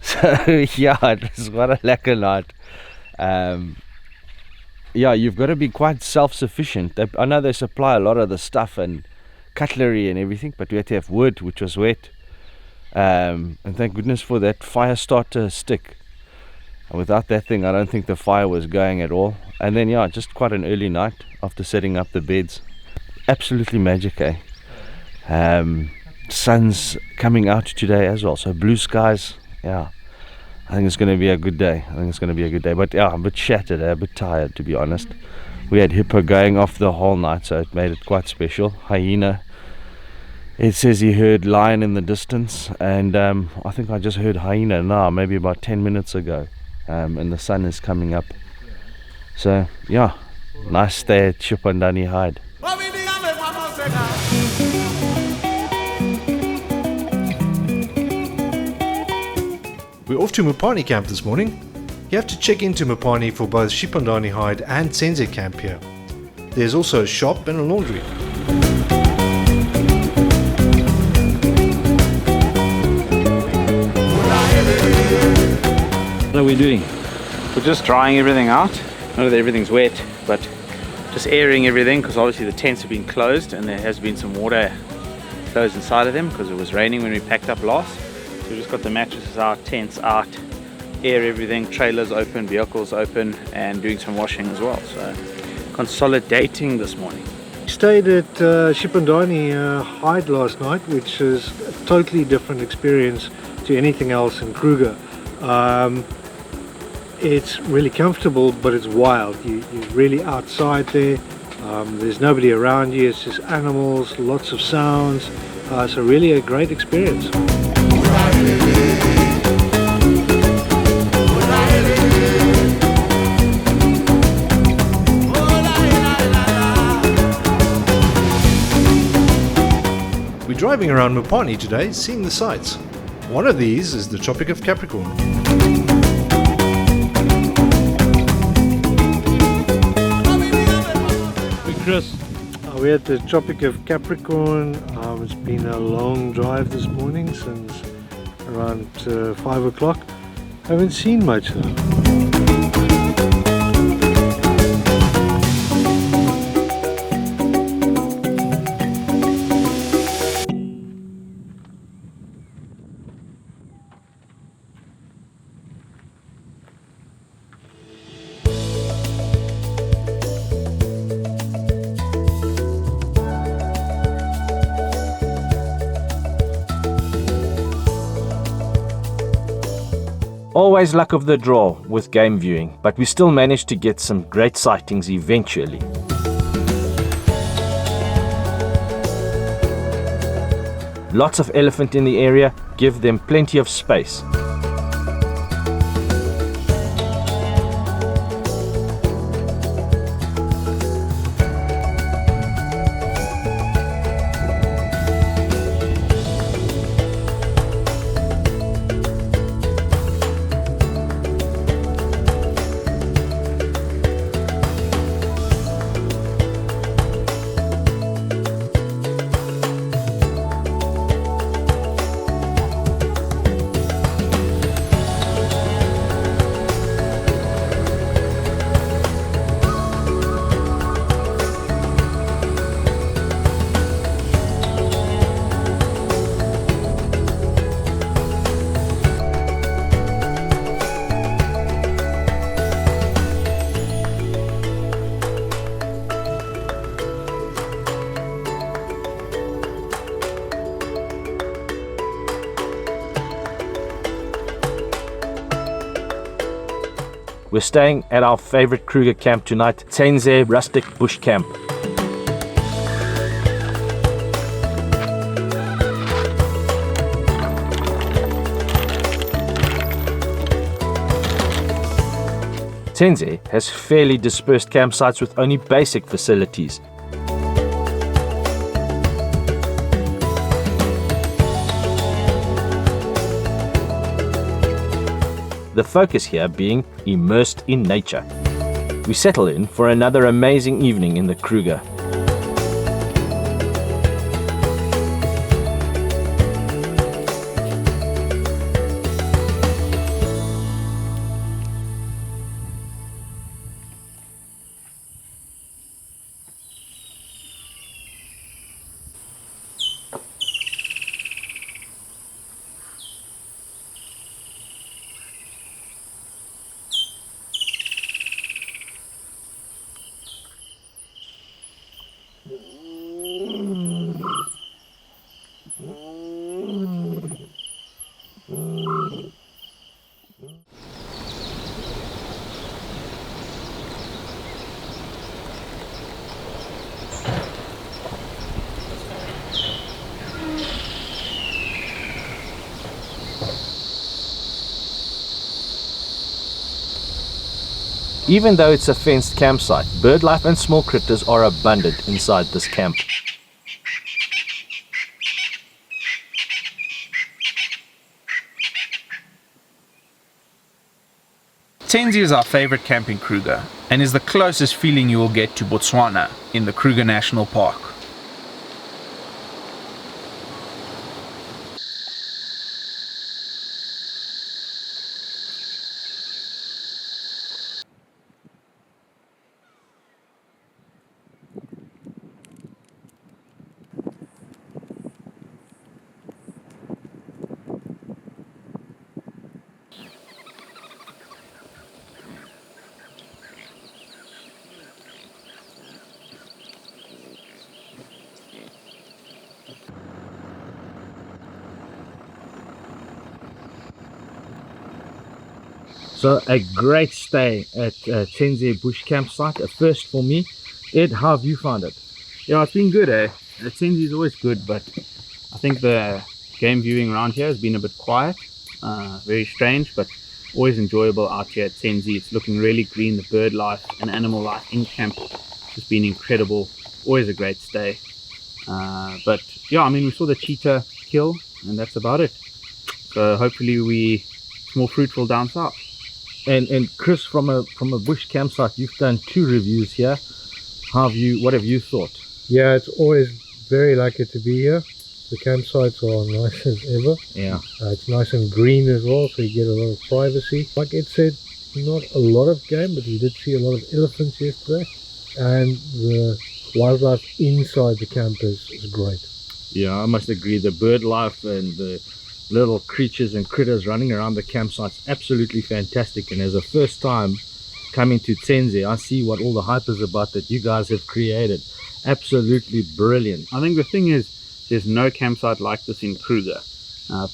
So yeah, it was quite a lekker night. Yeah, you've got to be quite self-sufficient. I know they supply a lot of the stuff and cutlery and everything, but we had to have wood, which was wet, and thank goodness for that fire starter stick. And without that thing, I don't think the fire was going at all. And then yeah, just quite an early night after setting up the beds. Absolutely magic, eh? Sun's coming out today as well, so blue skies. Yeah, I think it's going to be a good day. But yeah, I'm a bit shattered, a bit tired, to be honest. We had hippo going off the whole night, so it made it quite special. Hyena. It says he heard lion in the distance, and I think I just heard hyena now, maybe about 10 minutes ago, and the sun is coming up. So yeah, nice stay at Shipandani hide. We're off to Mupani camp this morning. You have to check into Mupani for both Shipandani hide and Senze camp here. There's also a shop and a laundry. What are we doing? We're just drying everything out. Not that everything's wet, but just airing everything, because obviously the tents have been closed and there has been some water closed inside of them because it was raining when we packed up last. So we just got the mattresses out, tents out, air everything, trailers open, vehicles open, and doing some washing as well. So consolidating this morning. We stayed at Shipandani hide last night, which is a totally different experience to anything else in Kruger. It's really comfortable, but it's wild. You're really outside there. There's nobody around you. It's just animals, lots of sounds. So really a great experience. We're driving around Mupani today, seeing the sights. One of these is the Tropic of Capricorn. Chris. We're at the Tropic of Capricorn. It's been a long drive this morning since around 5 o'clock. Haven't seen much though. Always luck of the draw with game viewing, but we still managed to get some great sightings eventually. Lots of elephant in the area, give them plenty of space. We're staying at our favorite Kruger camp tonight, Tendele Rustic Bush Camp. Tendele has fairly dispersed campsites with only basic facilities. The focus here being immersed in nature. We settle in for another amazing evening in the Kruger. Even though it's a fenced campsite, bird life and small critters are abundant inside this camp. Tendele is our favorite camp in Kruger and is the closest feeling you will get to Botswana in the Kruger National Park. So a great stay at Tendele Bush Campsite, a first for me. Ed, how have you found it? Yeah, it's been good, eh? Tendele is always good, but I think the game viewing around here has been a bit quiet. Very strange, but always enjoyable out here at Tendele. It's looking really green. The bird life and animal life in camp has been incredible. Always a great stay. But yeah, I mean, we saw the cheetah kill, and that's about it. So hopefully it's more fruitful down south. And Chris, from a bush campsite, you've done 2 reviews here. What have you thought? Yeah, it's always very lucky to be here. The campsites are nice as ever. Yeah. It's nice and green as well, so you get a lot of privacy. Like Ed said, not a lot of game, but we did see a lot of elephants yesterday. And the wildlife inside the camp is great. Yeah, I must agree. The bird life and the little creatures and critters running around the campsite's absolutely fantastic. And as a first time coming to Tendele, I see what all the hype is about that you guys have created. Absolutely brilliant. I think the thing is, there's no campsite like this in Kruger.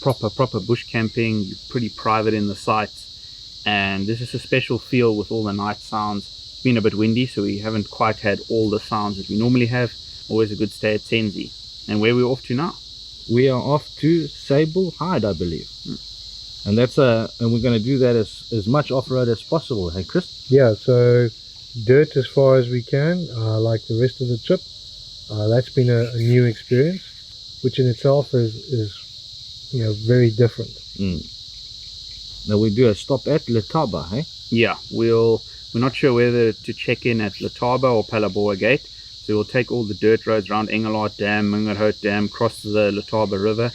Proper bush camping. You're pretty private in the sites, and this is a special feel with all the night sounds. It's been a bit windy, so we haven't quite had all the sounds that we normally have. Always a good stay at Tendele. And where we're off to now? We are off to Sable Hide, I believe. And we're going to do that as much off-road as possible, hey Chris? Yeah, so dirt as far as we can, like the rest of the trip. That's been a new experience, which in itself is very different. Now we do a stop at Letaba, hey? Yeah, we're not sure whether to check in at Letaba or Phalaborwa Gate. So we'll take all the dirt roads around Engelhard Dam, Mungerhout Dam, cross the Letaba River,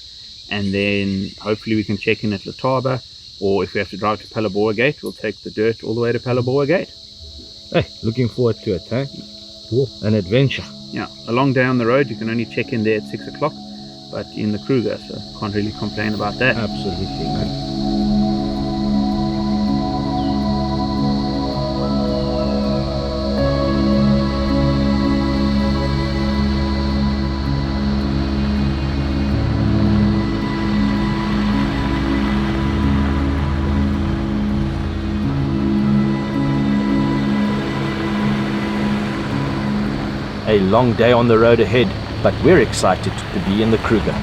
and then hopefully we can check in at Letaba, or if we have to drive to Phalaborwa Gate, we'll take the dirt all the way to Phalaborwa Gate. Hey, looking forward to it, hey? Cool. An adventure. Yeah, a long day on the road. You can only check in there at 6 o'clock, but in the Kruger, so can't really complain about that. Absolutely, man. A long day on the road ahead, but we're excited to be in the Kruger.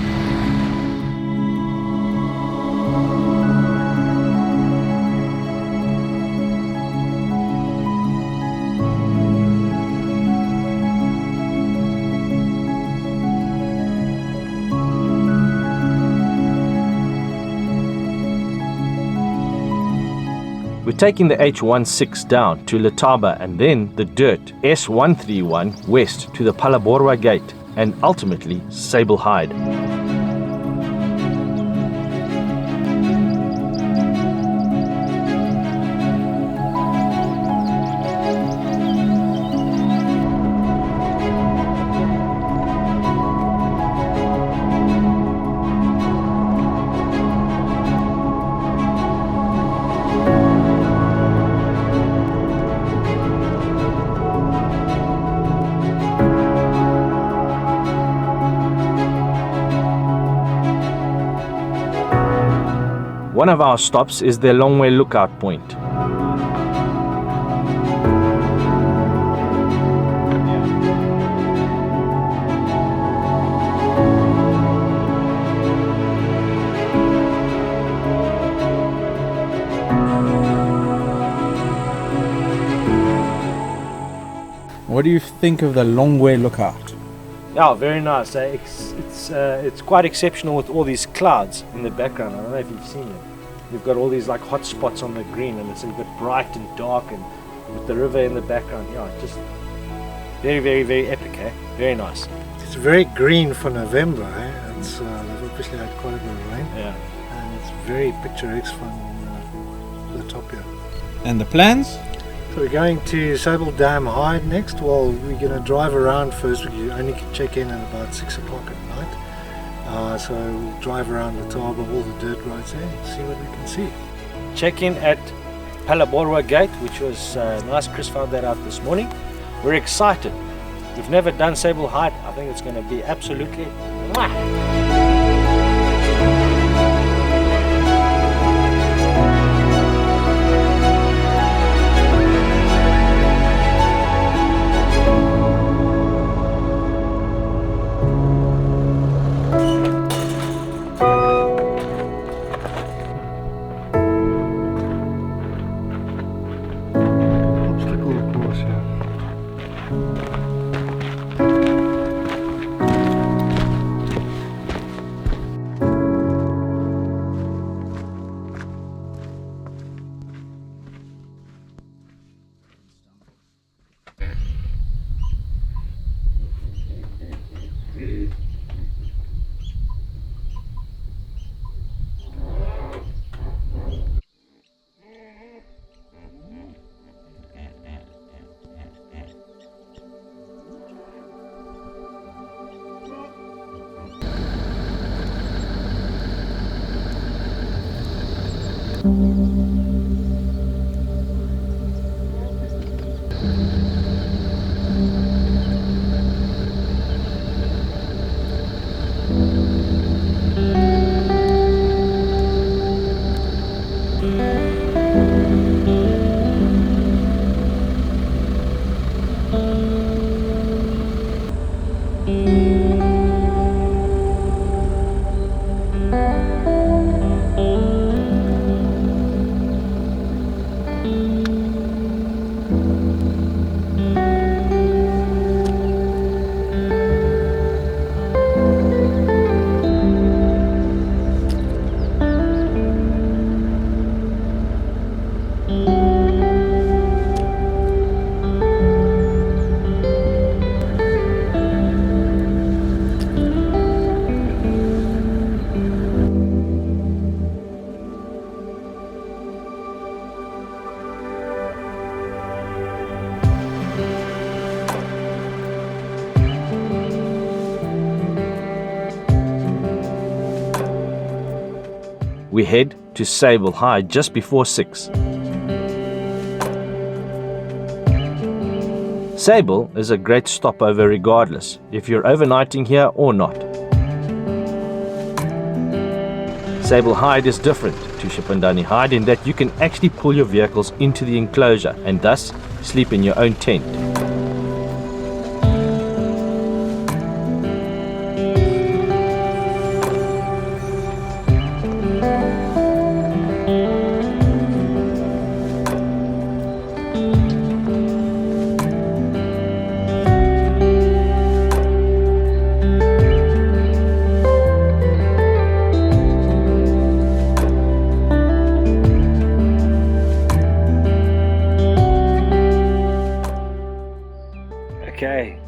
We're taking the H16 down to Letaba and then the dirt S131 west to the Palaborwa Gate and ultimately Sable Hide. One of our stops is the Longway Lookout Point. What do you think of the Longway Lookout? Yeah, very nice. It's quite exceptional with all these clouds in the background. I don't know if you've seen them. You've got all these like hot spots on the green, and it's a bit bright and dark, and with the river in the background. Yeah, just very, very, very epic. Eh? Very nice. It's very green for November. It's they've obviously had quite a bit of rain. Yeah. And it's very picturesque from the top here. And the plans? So we're going to Sable Dam Hide next. Well, we're going to drive around first. We only can check in at about 6 o'clock at night. So we'll drive around the Taba, all the dirt roads there, and see what we can see. Check in at Palaborwa Gate, which was nice. Chris found that out this morning. We're excited. We've never done Sable Hide. I think it's going to be absolutely mwah. We head to Sable Hide just before 6. Sable is a great stopover regardless, if you're overnighting here or not. Sable Hide is different to Shipandani Hide in that you can actually pull your vehicles into the enclosure and thus sleep in your own tent.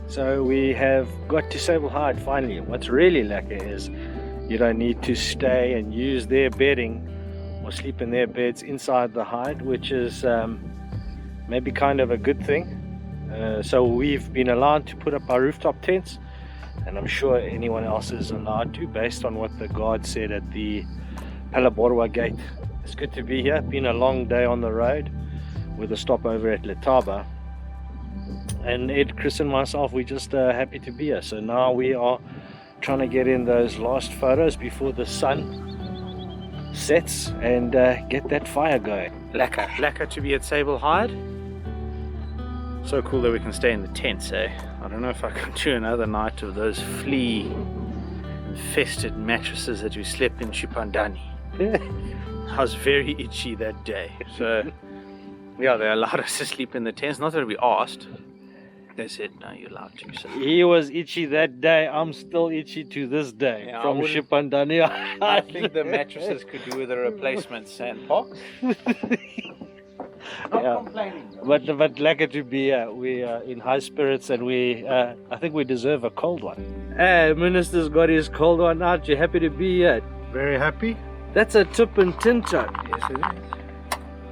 So we have got to Sable Hide finally. What's really lekker is you don't need to stay and use their bedding or sleep in their beds inside the hide, which is maybe kind of a good thing. So we've been allowed to put up our rooftop tents, and I'm sure anyone else is allowed to, based on what the guard said at the Palaborwa gate. It's good to be here. Been a long day on the road with a stopover at Letaba, and Ed, Chris and myself, we're just happy to be here. So now we are trying to get in those last photos before the sun sets and get that fire going. Lekker to be at Sable Hide. So cool that we can stay in the tents, eh? I don't know if I can do another night of those flea infested mattresses that we slept in Shipandani. I was very itchy that day. So yeah, they allowed us to sleep in the tents. Not that we asked. They said, no, you're allowed to. So He was itchy that day. I'm still itchy to this day, yeah, from Shipandani. I think the mattresses could do with a replacement sandbox. Yeah. But lekker to be here. We are in high spirits, and I think we deserve a cold one. Hey, Minister's got his cold one out. You happy to be here? Very happy. That's a tip and tinto. Yes, it is.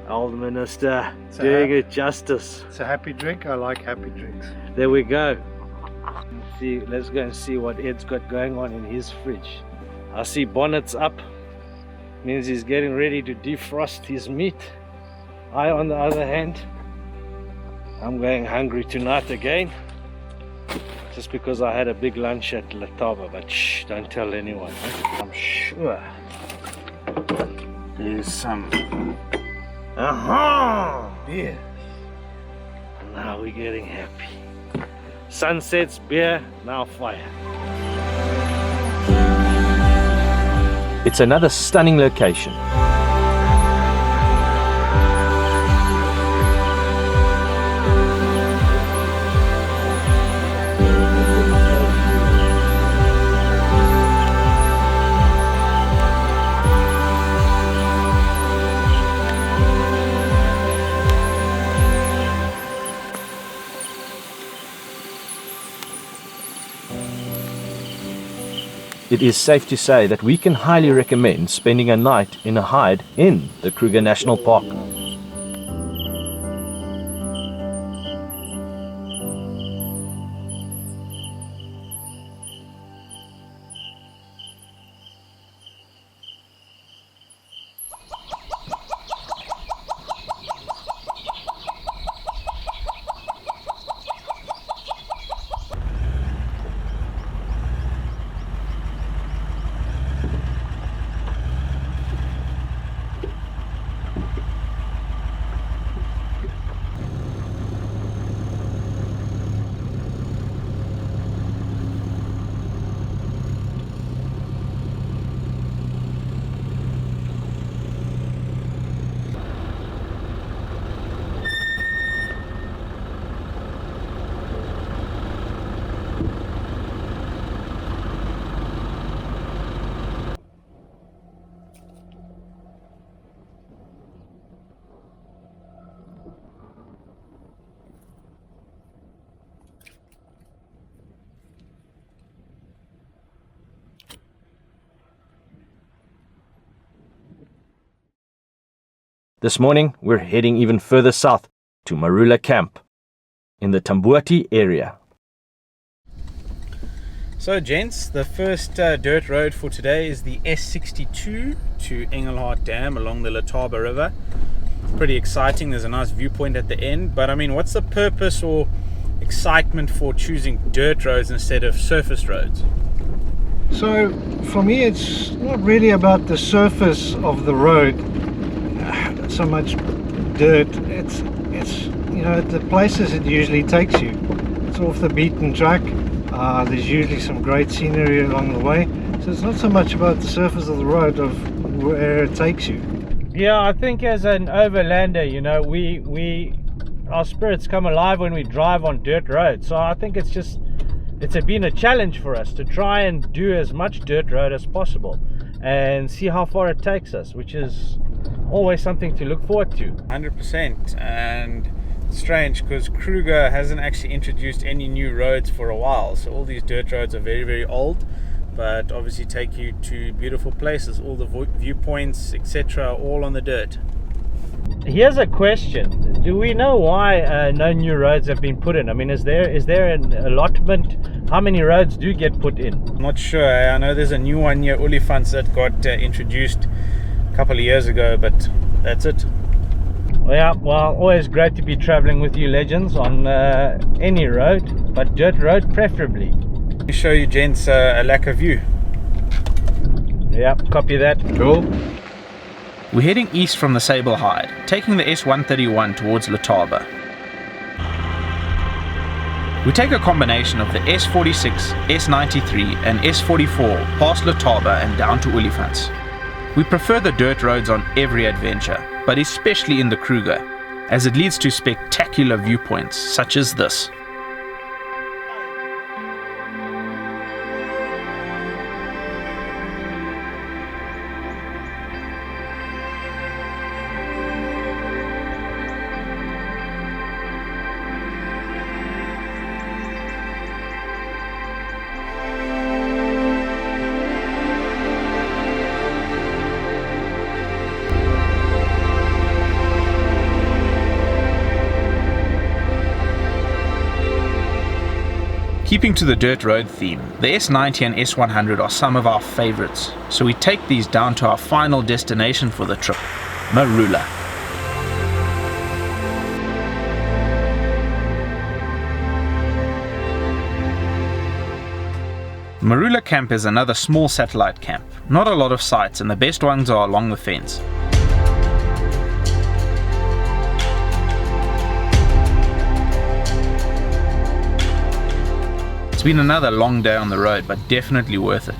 Old Minister, doing it justice. It's a happy drink. I like happy drinks. There we go. Let's go and see what Ed's got going on in his fridge. I see bonnets up. Means he's getting ready to defrost his meat. I, on the other hand, I'm going hungry tonight again. Just because I had a big lunch at Letaba, but shh, don't tell anyone. I'm sure there's some. Beer. Now we're getting happy. Sunsets, beer, now fire. It's another stunning location. It is safe to say that we can highly recommend spending a night in a hide in the Kruger National Park. This morning, we're heading even further south to Marula Camp in the Tambuati area. So gents, the first dirt road for today is the S62 to Engelhard Dam along the Letaba River. Pretty exciting. There's a nice viewpoint at the end, but I mean, what's the purpose or excitement for choosing dirt roads instead of surface roads? So for me, it's not really about the surface of the road so much dirt. It's you know, the places it usually takes you. It's off the beaten track. There's usually some great scenery along the way, so it's not so much about the surface of the road, of where it takes you. Yeah, I think as an overlander, you know, our spirits come alive when we drive on dirt roads. So I think it's been a challenge for us to try and do as much dirt road as possible and see how far it takes us, which is always something to look forward to. 100%. And strange because Kruger hasn't actually introduced any new roads for a while, so all these dirt roads are very, very old, but obviously take you to beautiful places. All the viewpoints, etc., all on the dirt. Here's a question. Do we know why no new roads have been put in? I mean, is there an allotment? How many roads do get put in? I'm not sure. I know there's a new one near Olifants that got introduced a couple of years ago, but that's it. Yeah, well, always great to be traveling with you legends on any road, but dirt road preferably. Let me show you gents a lack of view. Yeah, copy that. Cool. We're heading east from the Sable Hide, taking the S131 towards Letaba. We take a combination of the S46, S93 and S44 past Letaba and down to Olifants. We prefer the dirt roads on every adventure, but especially in the Kruger, as it leads to spectacular viewpoints such as this. Keeping to the dirt road theme, the S90 and S100 are some of our favorites, so we take these down to our final destination for the trip, Marula. Marula Camp is another small satellite camp. Not a lot of sites, and the best ones are along the fence. It's been another long day on the road, but definitely worth it.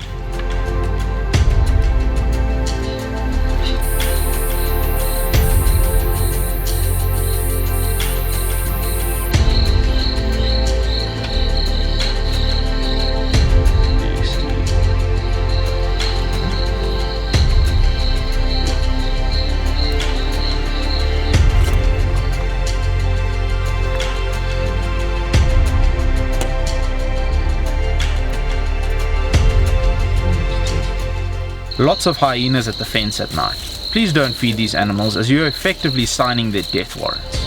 Lots of hyenas at the fence at night. Please don't feed these animals, as you're effectively signing their death warrants.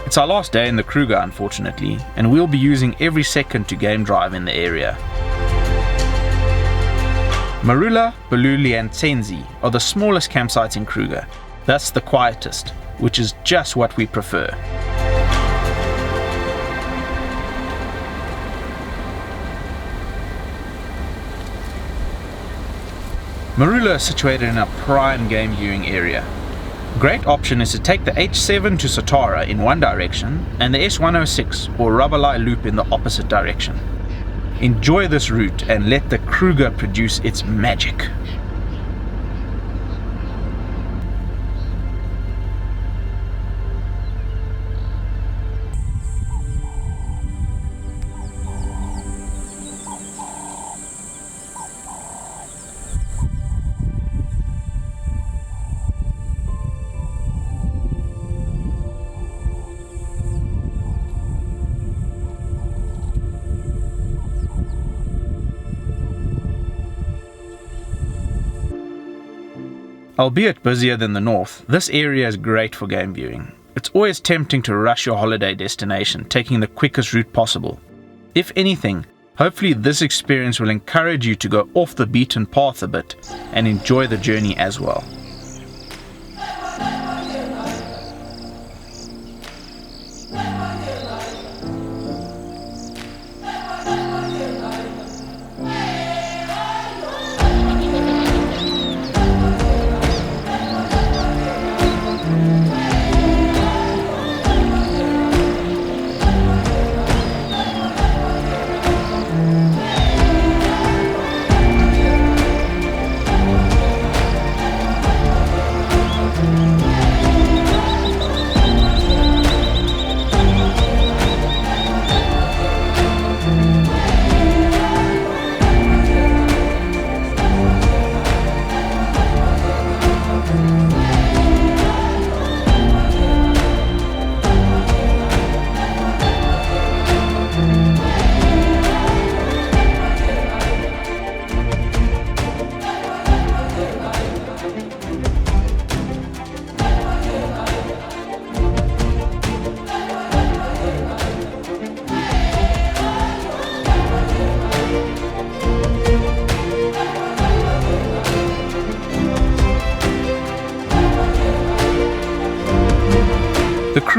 It's our last day in the Kruger, unfortunately, and we'll be using every second to game drive in the area. Marula, Baluli and Tsenzi are the smallest campsites in Kruger, thus the quietest, which is just what we prefer. Marula is situated in a prime game viewing area. Great option is to take the H7 to Satara in one direction and the S106 or Rabalai loop in the opposite direction. Enjoy this route and let the Kruger produce its magic. Albeit busier than the north, this area is great for game viewing. It's always tempting to rush your holiday destination, taking the quickest route possible. If anything, hopefully this experience will encourage you to go off the beaten path a bit and enjoy the journey as well.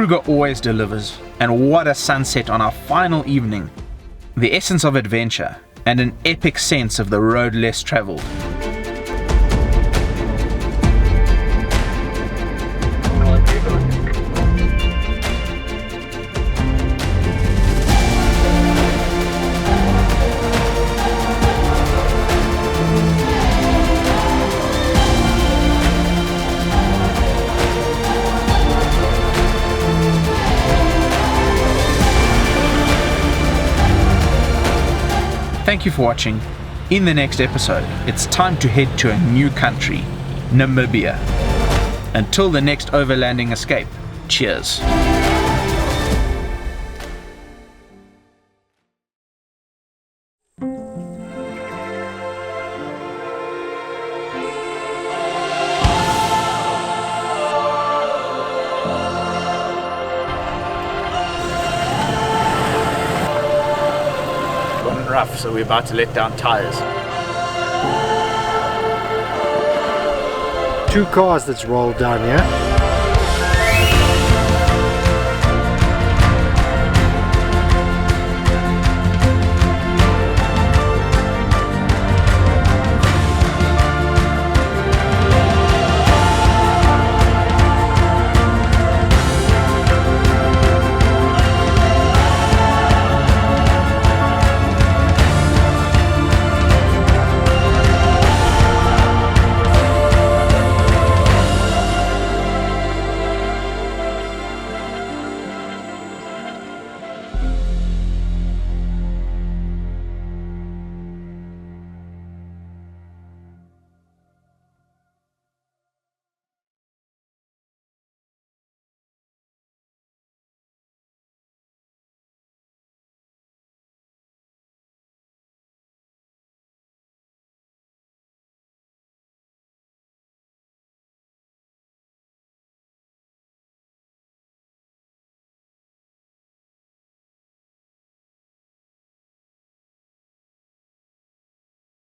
Kruger always delivers, and what a sunset on our final evening. The essence of adventure and an epic sense of the road less traveled. Thank you for watching. In the next episode, it's time to head to a new country, Namibia. Until the next overlanding escape, cheers. Rough, so we're about to let down tires. 2 cars that's rolled down here.